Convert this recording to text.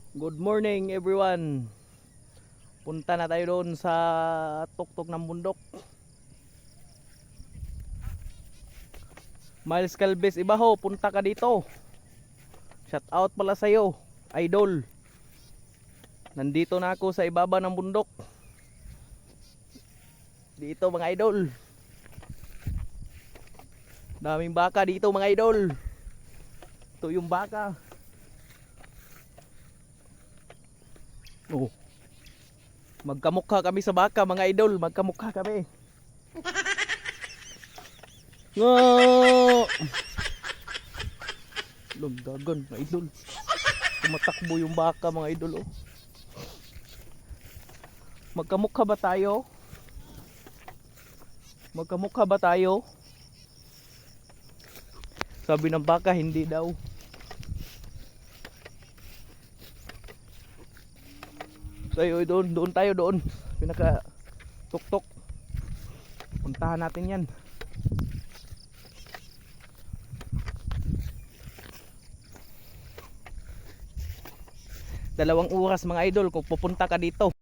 Good morning everyone. Punta na tayo doon sa tuktok ng bundok. Miles Calves Ibaho, punta ka dito. Shout out pala sa iyo, idol. Nandito na ako sa ibaba ng bundok. Dito mga idol. Daming baka dito mga idol. Ito yung baka. Oh. Magkamukha kami sa baka mga idol, magkamukha kami. Ngo! Lugdagan mga idol. Tumatakbo yung baka mga idol oh. Magkamukha ba tayo? Magkamukha ba tayo? Sabi ng baka hindi daw. Tayo doon tayo doon. Pinaka tuktok. Puntahan natin 'yan. Dalawang oras mga idol kung pupunta ka dito.